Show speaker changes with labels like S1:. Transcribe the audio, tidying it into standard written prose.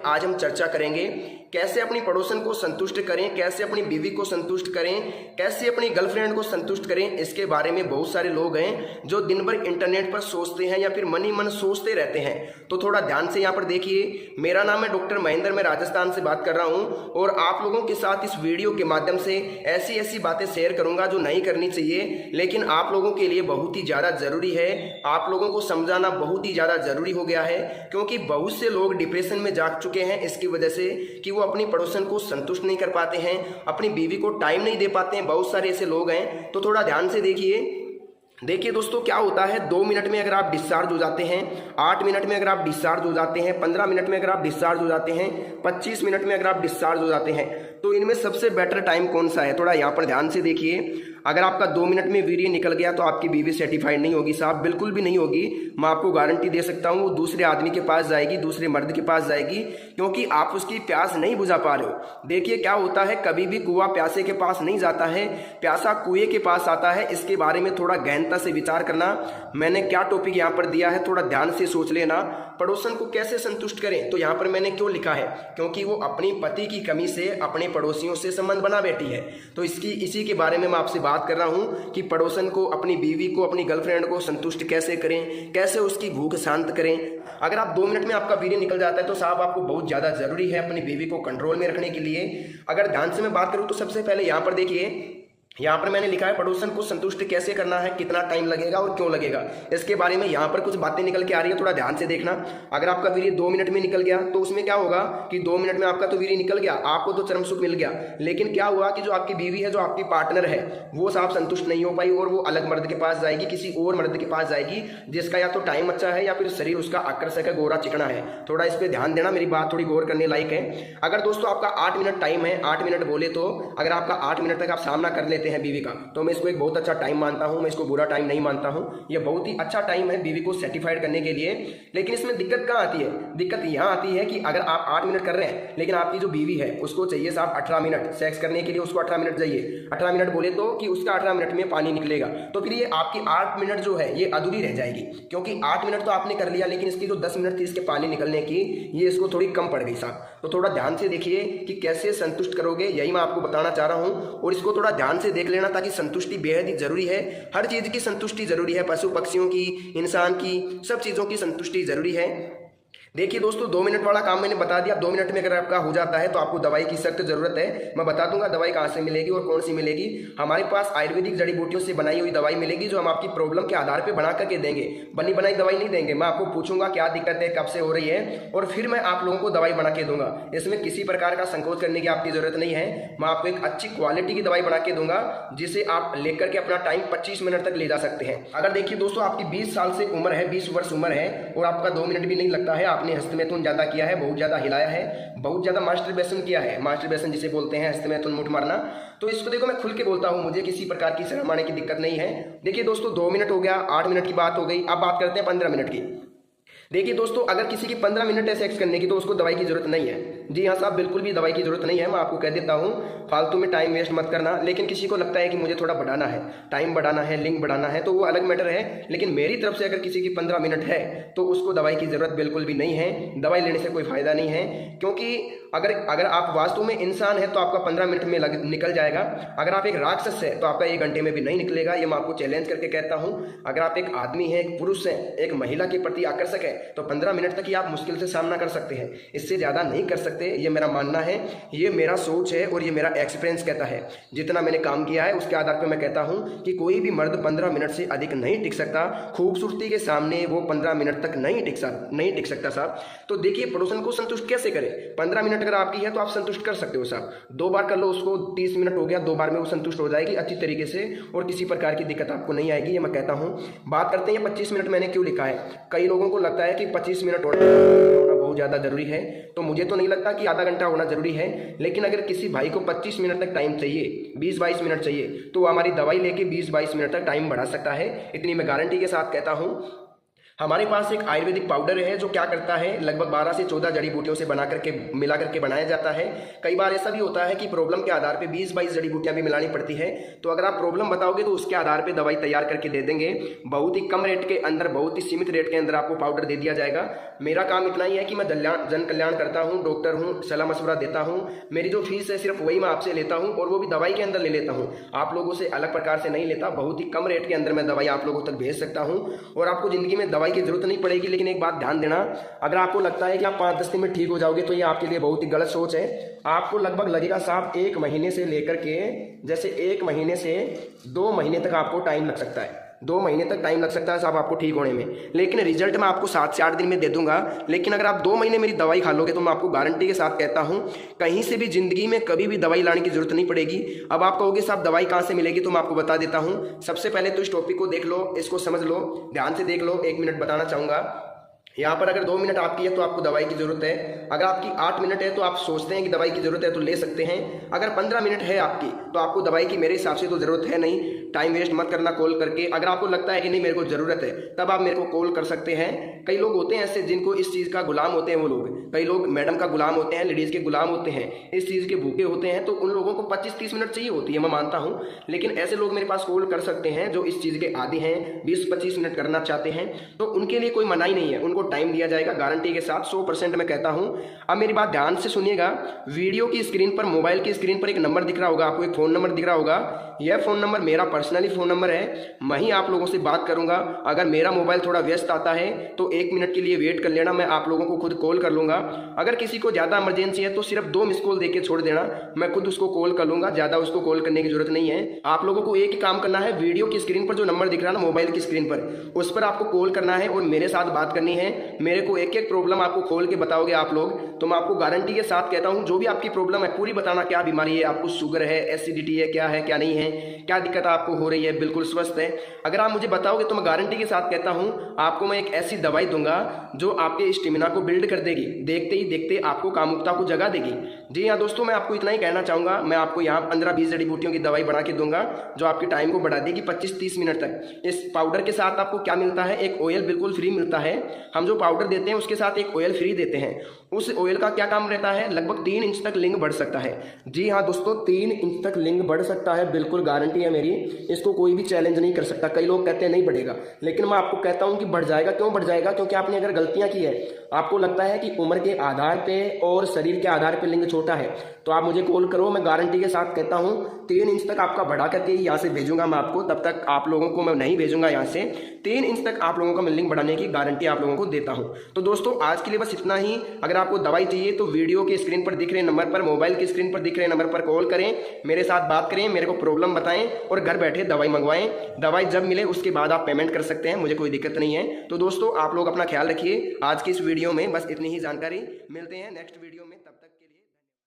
S1: आज हम चर्चा करेंगे कैसे अपनी पड़ोसन को संतुष्ट करें, कैसे अपनी बीवी को संतुष्ट करें, कैसे अपनी गर्लफ्रेंड को संतुष्ट करें। इसके बारे में बहुत सारे लोग हैं जो दिन भर इंटरनेट पर सोचते हैं या फिर मन ही मन सोचते रहते हैं। तो थोड़ा ध्यान से यहाँ पर देखिए। मेरा नाम है डॉक्टर महेंद्र, मैं राजस्थान से बात कर रहा हूँ और आप लोगों के साथ इस वीडियो के माध्यम से ऐसी ऐसी बातें शेयर करूंगा जो नहीं करनी चाहिए, लेकिन आप लोगों के लिए बहुत ही ज़्यादा ज़रूरी है। आप लोगों को समझाना बहुत ही ज़्यादा ज़रूरी हो गया है, क्योंकि बहुत से लोग डिप्रेशन में जा चुके हैं इसकी वजह से कि वो अपनी पड़ोसन को संतुष्ट नहीं कर पाते हैं, अपनी बीवी को टाइम नहीं दे पाते हैं। बहुत सारे ऐसे लोग हैं। तो थोड़ा ध्यान से देखिए दोस्तों, क्या होता है 2 मिनट में अगर आप डिस्चार्ज हो जाते हैं, 8 मिनट में अगर आप डिस्चार्ज हो जाते हैं, 15 मिनट में अगर आप डिस्चार्ज हो जाते हैं, 25 मिनट में अगर आप डिस्चार्ज हो जाते हैं, तो इनमें सबसे बेटर टाइम कौन सा है? थोड़ा यहाँ पर ध्यान से देखिए। अगर आपका 2 मिनट में वीर्य निकल गया तो आपकी बीवी सर्टिफाइड नहीं होगी साहब, बिल्कुल भी नहीं होगी। मैं आपको गारंटी दे सकता हूँ वो दूसरे आदमी के पास जाएगी, दूसरे मर्द के पास जाएगी, क्योंकि आप उसकी प्यास नहीं बुझा पा रहे हो। देखिए क्या होता है, कभी भी कुआं प्यासे के पास नहीं जाता है, प्यासा कुएं के पास आता है। इसके बारे में थोड़ा गहनता से विचार करना। मैंने क्या टॉपिक यहाँ पर दिया है, थोड़ा ध्यान से सोच लेना। पड़ोसन को कैसे संतुष्ट करें, तो यहाँ पर मैंने क्यों लिखा है, क्योंकि वो अपनी पति की कमी से अपने पड़ोसियों से संबंध बना बैठी है। तो इसी के बारे में मैं आपसे बात कर रहा हूँ कि पड़ोसन को, अपनी बीवी को, अपनी गर्लफ्रेंड को संतुष्ट कैसे करें, कैसे उसकी भूख शांत करें। अगर आप 2 मिनट में आपका वीर्य निकल जाता है तो साहब आपको बहुत ज़्यादा ज़रूरी है अपनी बीवी को कंट्रोल में रखने के लिए। अगर ध्यान से मैं बात करूँ तो सबसे पहले यहाँ पर देखिए, यहाँ पर मैंने लिखा है पड़ोसन को संतुष्ट कैसे करना है, कितना टाइम लगेगा और क्यों लगेगा। इसके बारे में यहाँ पर कुछ बातें निकल के आ रही है, थोड़ा ध्यान से देखना। अगर आपका वीर्य 2 मिनट में निकल गया तो उसमें क्या होगा कि 2 मिनट में आपका तो वीर्य निकल गया, आपको तो चरम सुख मिल गया, लेकिन क्या हुआ कि जो आपकी बीवी है, जो आपकी पार्टनर है, वो साहब संतुष्ट नहीं हो पाई और वो अलग मर्द के पास जाएगी, किसी और मर्द के पास जाएगी जिसका या तो टाइम अच्छा है या फिर शरीर उसका आकर्षक है, गोरा चिकना है। थोड़ा इस पर ध्यान देना, मेरी बात थोड़ी गौर करने लायक है। अगर दोस्तों आपका 8 मिनट टाइम है, 8 मिनट बोले तो अगर आपका 8 मिनट तक आप सामना कर लेते हैं बीवी का, तो मैं इसको एक बहुत अच्छा टाइम मानता हूं, मैं इसको बुरा टाइम नहीं मानता हूं। यह बहुत ही अच्छा टाइम है बीवी को सर्टिफाइड करने के लिए। लेकिन इसमें दिक्कत कहाँ आती है? दिक्कत यहाँ आती है कि अगर आप 8 मिनट कर रहे हैं, लेकिन आपकी जो बीवी है उसको चाहिए साहब 18 मिनट सेक्स करने के लिए, उसको 18 मिनट चाहिए। 18 मिनट बोले तो कि उसका 18 मिनट में पानी निकलेगा, तो फिर ये आपकी 8 मिनट जो है ये अधूरी रह जाएगी, क्योंकि 8 मिनट तो आपने कर लिया, लेकिन इसकी जो 10 मिनट थी इसके पानी निकलने की, ये इसको थोड़ी कम पड़ गई साहब। तो थोड़ा ध्यान से देखिए कि कैसे संतुष्ट करोगे, यही मैं आपको बताना चाह रहा हूँ। और इसको थोड़ा ध्यान से देख लेना, ताकि संतुष्टि बेहद ही जरूरी है। हर चीज की संतुष्टि जरूरी है, पशु पक्षियों की, इंसान की, सब चीजों की संतुष्टि जरूरी है। देखिए दोस्तों, 2 मिनट वाला काम मैंने बता दिया। 2 मिनट में अगर आपका हो जाता है तो आपको दवाई की सख्त जरूरत है। मैं बता दूंगा दवाई कहाँ से मिलेगी और कौन सी मिलेगी। हमारे पास आयुर्वेदिक जड़ी बूटियों से बनाई हुई दवाई मिलेगी, जो हम आपकी प्रॉब्लम के आधार पर बना करके देंगे। बनी बनाई दवाई नहीं देंगे। मैं आपको पूछूंगा क्या दिक्कत है, कब से हो रही है, और फिर मैं आप लोगों को दवाई बना के दूंगा। इसमें किसी प्रकार का संकोच करने की आपकी जरूरत नहीं है। मैं आपको एक अच्छी क्वालिटी की दवाई बना के दूंगा, जिसे आप लेकर के अपना टाइम 25 मिनट तक ले जा सकते हैं। अगर देखिए दोस्तों, आपकी 20 साल से उम्र है, 20 वर्ष उम्र है, और आपका 2 मिनट भी नहीं लगता है, आपने हस्तमैथुन ज्यादा किया है, बहुत ज्यादा हिलाया है, बहुत ज्यादा मास्टरबेशन किया है, मास्टरबेशन जिसे बोलते हैं हस्तमैथुन, मुठ मारना, तो इसको देखो मैं खुल के बोलता हूं, मुझे किसी प्रकार की शर्म आने की दिक्कत नहीं है। देखिए दोस्तों, 2 मिनट हो गया, 8 मिनट की बात हो गई, अब बात करते हैं 15 मिनट की। देखिए दोस्तों, अगर किसी की 15 मिनट है सेक्स करने की तो उसको दवाई की जरूरत नहीं है। जी हाँ साहब, बिल्कुल भी दवाई की जरूरत नहीं है। मैं आपको कह देता हूँ, फालतू में टाइम वेस्ट मत करना। लेकिन किसी को लगता है कि मुझे थोड़ा बढ़ाना है, टाइम बढ़ाना है, लिंक बढ़ाना है, तो वो अलग मैटर है। लेकिन मेरी तरफ से अगर किसी की 15 मिनट है तो उसको दवाई की जरूरत बिल्कुल भी नहीं है। दवाई लेने से कोई फायदा नहीं है, क्योंकि अगर आप वास्तव में इंसान है तो आपका 15 मिनट में निकल जाएगा। अगर आप एक राक्षस है तो आपका 1 घंटे में भी नहीं निकलेगा। ये मैं आपको चैलेंज करके कहता हूँ। अगर आप एक आदमी है, एक पुरुष है, एक महिला के प्रति आकर्षक है, तो 15 मिनट तक ही आप मुश्किल से सामना कर सकते हैं, इससे ज़्यादा नहीं कर सकते। ये मेरा मानना है, ये मेरा सोच है और ये मेरा एक्सपीरियंस कहता है। जितना मैंने काम किया है उसके आधार पर मैं कहता हूँ कि कोई भी मर्द 15 मिनट से अधिक नहीं टिक सकता। खूबसूरती के सामने वो 15 मिनट तक नहीं टिक सकता साहब। तो देखिए, पड़ोसन को संतुष्ट कैसे करें। 15 मिनट अगर आपकी है तो आप संतुष्ट कर सकते हो साहब। 2 बार कर लो उसको, 30 मिनट हो गया, 2 बार में वो संतुष्ट हो जाएगी अच्छी तरीके से, और किसी प्रकार की दिक्कत आपको नहीं आएगी, ये मैं कहता हूँ। बात करते हैं 25 मिनट मैंने क्यों लिखा है। कई लोगों को लगता है कि 25 मिनट होना बहुत ज़्यादा जरूरी है, तो मुझे तो नहीं लगता कि आधा घंटा होना जरूरी है। लेकिन अगर किसी भाई को 25 मिनट तक टाइम चाहिए, 20-22 मिनट चाहिए, तो वो हमारी दवाई लेके 20-22 मिनट तक टाइम बढ़ा सकता है। इतनी मैं गारंटी के साथ कहता हूँ। हमारे पास एक आयुर्वेदिक पाउडर है जो क्या करता है, लगभग 12 से 14 जड़ी बूटियों से बना करके मिला करके बनाया जाता है। कई बार ऐसा भी होता है कि प्रॉब्लम के आधार पे 20-22 जड़ी बूटियां भी मिलानी पड़ती है। तो अगर आप प्रॉब्लम बताओगे तो उसके आधार पे दवाई तैयार करके दे देंगे। बहुत ही कम रेट के अंदर, बहुत ही सीमित रेट के अंदर आपको पाउडर दे दिया जाएगा। मेरा काम इतना ही है कि मैं जन कल्याण करता हूँ, डॉक्टर हूँ, सलाह मशवरा देता हूँ। मेरी जो फीस है सिर्फ वही मैं आपसे लेता हूँ, और वो भी दवाई के अंदर ले लेता हूँ, आप लोगों से अलग प्रकार से नहीं लेता। बहुत ही कम रेट के अंदर मैं दवाई आप लोगों तक भेज सकता हूँ, और आपको जिंदगी में दवाई की जरूरत नहीं पड़ेगी। लेकिन एक बात ध्यान देना, अगर आपको लगता है कि आप 5-10 दिन में ठीक हो जाओगे तो ये आपके लिए बहुत ही गलत सोच है। आपको लगभग लगेगा साहब 1 महीने से लेकर के, जैसे 1 महीने से 2 महीने तक आपको टाइम लग सकता है। 2 महीने तक टाइम लग सकता है साहब आपको ठीक होने में, लेकिन रिजल्ट मैं आपको 7 से 8 दिन में दे दूंगा। लेकिन अगर आप 2 महीने मेरी दवाई खा लोगे तो मैं आपको गारंटी के साथ कहता हूं, कहीं से भी जिंदगी में कभी भी दवाई लाने की जरूरत नहीं पड़ेगी। अब आप कहोगे साहब दवाई कहां से मिलेगी, तो मैं आपको बता देता हूं। सबसे पहले तो इस टॉपिक को देख लो, इसको समझ लो, ध्यान से देख लो। 1 मिनट बताना चाहूंगा। यहाँ पर अगर 2 मिनट आपकी है तो आपको दवाई की जरूरत है। अगर आपकी 8 मिनट है तो आप सोचते हैं कि दवाई की जरूरत है तो ले सकते हैं। अगर 15 मिनट है आपकी तो आपको दवाई की मेरे हिसाब से तो जरूरत है नहीं। टाइम वेस्ट मत करना कॉल करके। अगर आपको लगता है कि नहीं मेरे को जरूरत है, तब आप मेरे को कॉल कर सकते हैं। कई लोग होते हैं ऐसे जिनको इस चीज़ का गुलाम होते हैं, वो लोग, कई लोग मैडम का गुलाम होते हैं, लेडीज़ के गुलाम होते हैं, इस चीज़ के भूखे होते हैं। तो उन लोगों को 25-30 मिनट चाहिए होती है, मैं मानता हूँ। लेकिन ऐसे लोग मेरे पास कॉल कर सकते हैं जो इस चीज़ के आदी हैं, 20-25 मिनट करना चाहते हैं, तो उनके लिए कोई मनाही नहीं है, उनको टाइम दिया जाएगा गारंटी के साथ, 100% मैं कहता हूं। अब मेरी बात ध्यान से सुनिएगा। वीडियो की स्क्रीन पर, मोबाइल की स्क्रीन पर एक नंबर दिख रहा होगा आपको, एक फ़ोन नंबर दिख रहा होगा। यह फ़ोन नंबर मेरा पर्सनली फ़ोन नंबर है। मैं ही आप लोगों से बात करूंगा। अगर मेरा मोबाइल थोड़ा व्यस्त आता है तो 1 मिनट के लिए वेट कर लेना, मैं आप लोगों को खुद कॉल कर लूंगा। अगर किसी को ज़्यादा इमरजेंसी है तो सिर्फ 2 मिस कॉल देके छोड़ देना, मैं खुद उसको कॉल कर लूंगा। ज़्यादा उसको कॉल करने की जरूरत नहीं है। आप लोगों को एक ही काम करना है, वीडियो की स्क्रीन पर जो नंबर दिख रहा है ना, मोबाइल की स्क्रीन पर, उस पर आपको कॉल करना है और मेरे साथ बात करनी है। मेरे को एक प्रॉब्लम आपको खोल के बताओगे आप लोग, तो मैं आपको गारंटी के साथ कहता हूं, जो भी आपकी प्रॉब्लम है पूरी बताना। क्या बीमारी है आपको, शुगर है, एसिडिटी है, क्या नहीं है, क्या दिक्कत आपको हो रही है, बिल्कुल स्वस्थ है। अगर आप मुझे बताओगे तो मैं गारंटी के साथ कहता हूं, आपको मैं एक ऐसी दवाई दूंगा जो आपके स्टेमिना को बिल्ड कर देगी, देखते ही देखते आपको कामुकता को जगा देगी। जी हाँ दोस्तों, मैं आपको इतना ही कहना चाहूंगा। मैं आपको यहाँ 15-20 जड़ी बूटियों की दवाई बना के दूंगा जो आपके टाइम को बढ़ा देगी 25-30 मिनट तक। इस पाउडर के साथ आपको क्या मिलता है, एक ऑयल बिल्कुल फ्री मिलता है। हम जो पाउडर देते हैं उसके साथ एक ऑयल फ्री देते हैं। उस ऑयल का क्या काम रहता है, लगभग 3 इंच तक लिंग बढ़ सकता है। जी हाँ दोस्तों, 3 इंच तक लिंग बढ़ सकता है, बिल्कुल गारंटी है मेरी। इसको कोई भी चैलेंज नहीं कर सकता। कई लोग कहते हैं नहीं बढ़ेगा, लेकिन मैं आपको कहता हूं कि बढ़ जाएगा। क्यों बढ़ जाएगा, क्योंकि आपने अगर गलतियां की है, आपको लगता है कि उम्र के आधार पे और शरीर के आधार पे लिंग छोटा है, तो आप मुझे कॉल करो। मैं गारंटी के साथ कहता हूं 3 इंच तक आपका बढ़ा करके यहाँ से भेजूंगा मैं आपको। तब तक आप लोगों को मैं नहीं भेजूंगा यहाँ से। 3 इंच तक आप लोगों का मैं लिंग बढ़ाने की गारंटी आप लोगों को देता हूं। तो दोस्तों आज के लिए बस इतना ही। अगर आपको दवाई चाहिए तो वीडियो के स्क्रीन पर दिख रहे नंबर पर, मोबाइल की स्क्रीन पर दिख रहे नंबर पर कॉल करें, मेरे साथ बात करें, मेरे को प्रॉब्लम बताएं और घर बैठे दवाई मंगवाएं। दवाई जब मिले उसके बाद आप पेमेंट कर सकते हैं, मुझे कोई दिक्कत नहीं है। तो दोस्तों आप लोग अपना ख्याल रखिए। आज की इस वीडियो में बस इतनी ही जानकारी। मिलते हैं नेक्स्ट वीडियो में, तब तक के लिए।